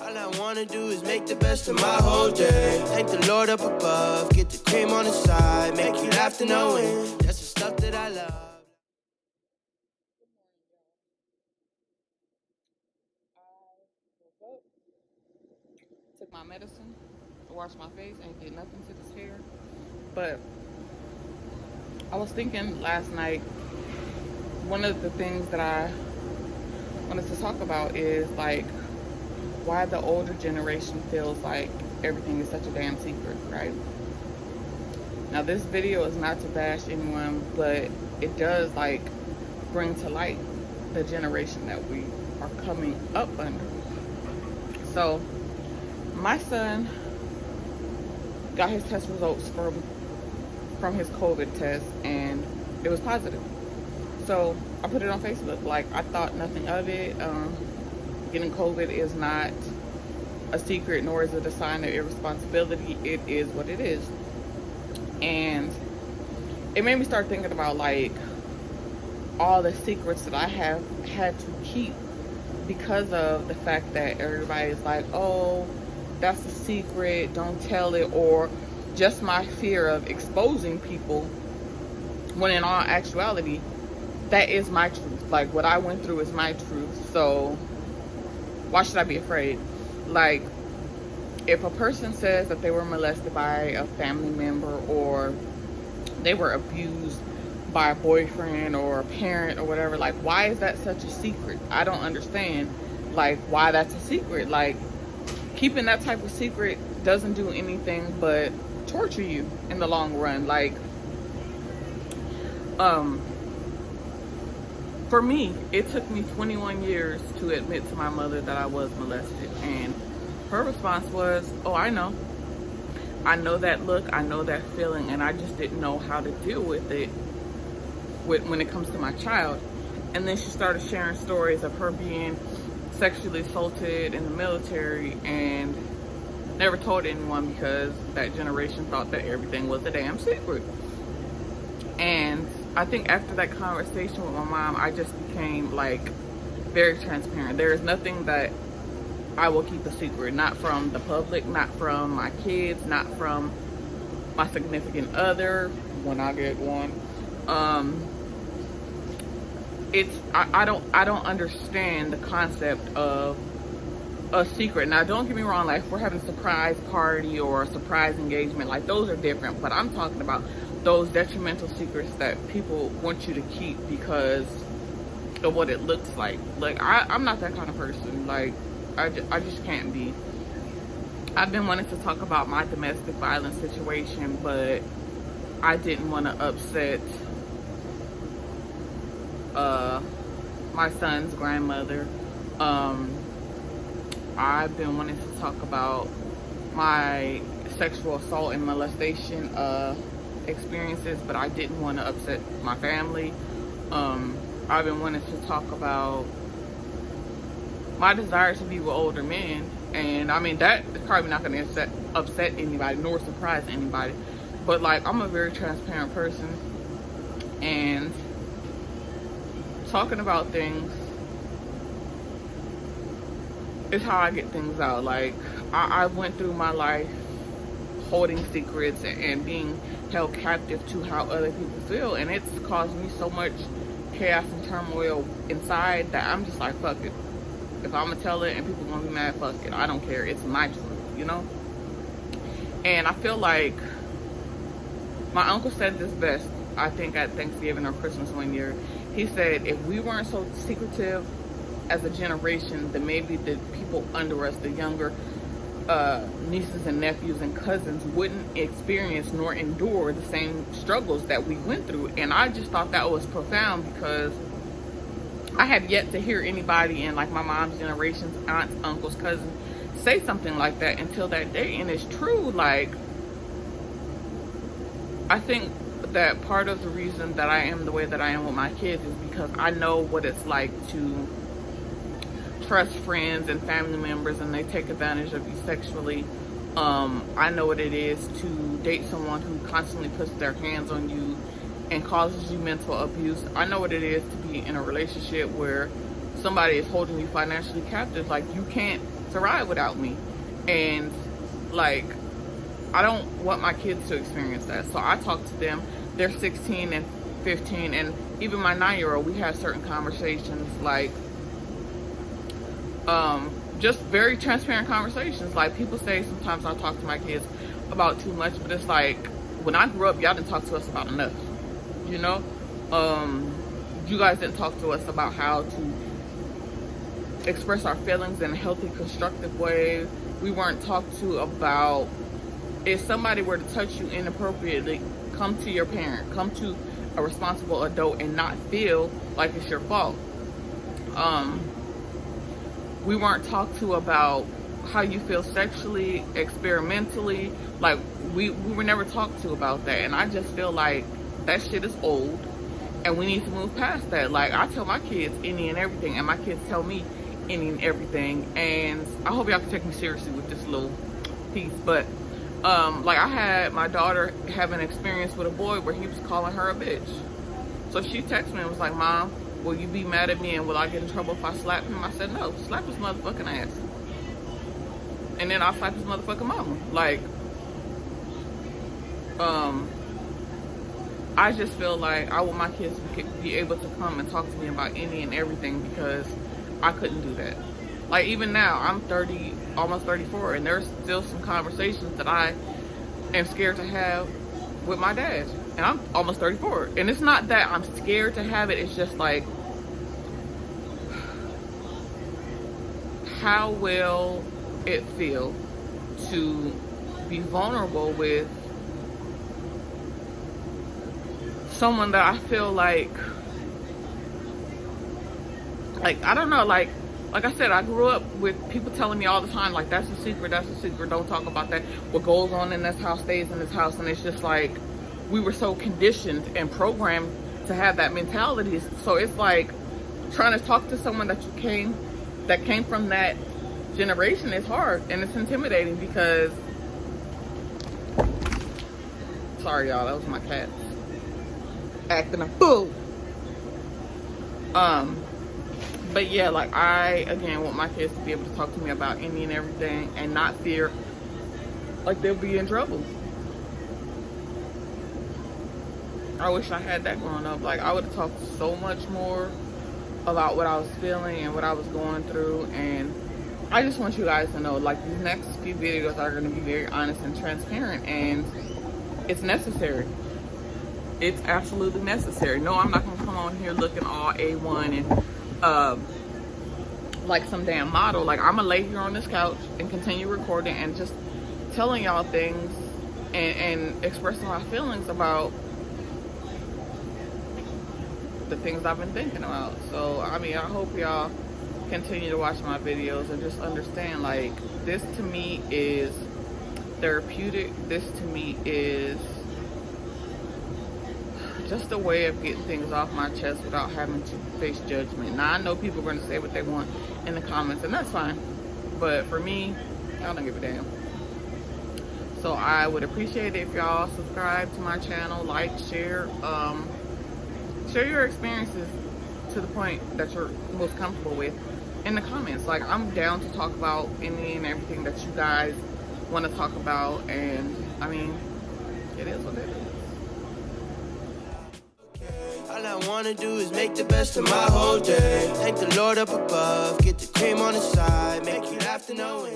All I wanna do is make the best of my whole day. Thank the Lord up above, get the cream on the side, make you laugh to knowing that's the stuff that I love. Took my medicine, washed my face, ain't did nothing to this hair. But I was thinking last night, one of the things that I wanted to talk about is like why the older generation feels like everything is such a damn secret, right? Now this video is not to bash anyone, but it does like bring to light the generation that we are coming up under. So my son got his test results from his COVID test and it was positive. So I put it on Facebook. Like, I thought nothing of it. Getting COVID is not a secret, nor is it a sign of irresponsibility. It is what it is. And it made me start thinking about like all the secrets that I have had to keep because of the fact that everybody's like, oh, that's a secret, don't tell it, or just my fear of exposing people, when in all actuality, that is my truth. Like, what I went through is my truth, so why should I be afraid? Like, if a person says that they were molested by a family member, or they were abused by a boyfriend or a parent or whatever, like, why is that such a secret? I don't understand, like, why that's a secret. Like, keeping that type of secret doesn't do anything but torture you in the long run. Like, for me, it took me 21 years to admit to my mother that I was molested, and her response was, oh, I know that look, I know that feeling, and I just didn't know how to deal with it when it comes to my child. And then she started sharing stories of her being sexually assaulted in the military and never told anyone because that generation thought that everything was a damn secret. And I think after that conversation with my mom, I just became like very transparent. There is nothing that I will keep a secret, not from the public, not from my kids, not from my significant other when I get one. I don't understand the concept of a secret. Now, don't get me wrong, like if we're having a surprise party or a surprise engagement, like those are different, but I'm talking about those detrimental secrets that people want you to keep because of what it looks like. Like, I'm not that kind of person. Like, I just can't be. I've been wanting to talk about my domestic violence situation, but I didn't want to upset my son's grandmother. I've been wanting to talk about my sexual assault and molestation experiences, but I didn't want to upset my family. I've been wanting to talk about my desire to be with older men, and I mean that is probably not going to upset anybody nor surprise anybody, but like, I'm a very transparent person, and talking about things is how I get things out. Like, I went through my life holding secrets and being held captive to how other people feel, and it's caused me so much chaos and turmoil inside that I'm just like, fuck it. If I'm gonna tell it and people gonna be mad, fuck it. I don't care. It's my truth, you know? And I feel like my uncle said this best, I think at Thanksgiving or Christmas one year. He said, if we weren't so secretive as a generation, then maybe the people under us, the younger nieces and nephews and cousins, wouldn't experience nor endure the same struggles that we went through. And I just thought that was profound, because I had yet to hear anybody in like my mom's generations, aunts, uncles, cousins, say something like that until that day. And it's true. Like, I think that part of the reason that I am the way that I am with my kids is because I know what it's like to trust friends and family members and they take advantage of you sexually. I know what it is to date someone who constantly puts their hands on you and causes you mental abuse. I know what it is to be in a relationship where somebody is holding you financially captive. Like, you can't to ride without me. And like, I don't want my kids to experience that. So I talk to them. They're 16 and 15, and even my 9-year-old, we have certain conversations, like just very transparent conversations. Like, people say sometimes I talk to my kids about too much, but it's like, when I grew up, y'all didn't talk to us about enough, you know? You guys didn't talk to us about how to express our feelings in a healthy, constructive way. We weren't talked to about, if somebody were to touch you inappropriately, come to your parent, come to a responsible adult, and not feel like it's your fault. We weren't talked to about how you feel sexually, experimentally. Like, we were never talked to about that. And I just feel like that shit is old, and we need to move past that. Like, I tell my kids any and everything, and my kids tell me any and everything. And I hope y'all can take me seriously with this little piece. But like, I had my daughter have an experience with a boy where he was calling her a bitch. So she texted me and was like, "Mom, will you be mad at me, and will I get in trouble if I slap him?" I said, "No, slap his motherfucking ass. And then I'll slap his motherfucking mama." Like, I just feel like I want my kids to be able to come and talk to me about any and everything, because I couldn't do that. Like, even now, I'm 30, almost 34, and there's still some conversations that I am scared to have with my dad. And I'm almost 34. And it's not that I'm scared to have it, it's just like, how will it feel to be vulnerable with someone that I feel like I don't know, like I said, I grew up with people telling me all the time, like, that's a secret, don't talk about that. What goes on in this house stays in this house. And it's just like, we were so conditioned and programmed to have that mentality. So it's like, trying to talk to someone that came from that generation is hard, and it's intimidating, because, sorry y'all, that was my cat acting a fool. But yeah, like, I again want my kids to be able to talk to me about any and everything, and not fear like they'll be in trouble. I wish I had that growing up. Like, I would have talked so much more about what I was feeling and what I was going through. And I just want you guys to know, like, these next few videos are going to be very honest and transparent, and it's necessary. It's absolutely necessary. No, I'm not going to come on here looking all A1 and like some damn model. Like, I'm gonna lay here on this couch and continue recording and just telling y'all things and expressing my feelings about the things I've been thinking about. So, I mean, I hope y'all continue to watch my videos and just understand, like, this to me is therapeutic. This to me is just a way of getting things off my chest without having to face judgment. Now, I know people are going to say what they want in the comments, and that's fine. But for me, I don't give a damn. So I would appreciate it if y'all subscribe to my channel, like, share, share your experiences to the point that you're most comfortable with in the comments. Like, I'm down to talk about any and everything that you guys want to talk about. And I mean, it is what it is. All I wanna do is make the best of my whole day. Thank the Lord up above, get the cream on the side, make you laugh to know it.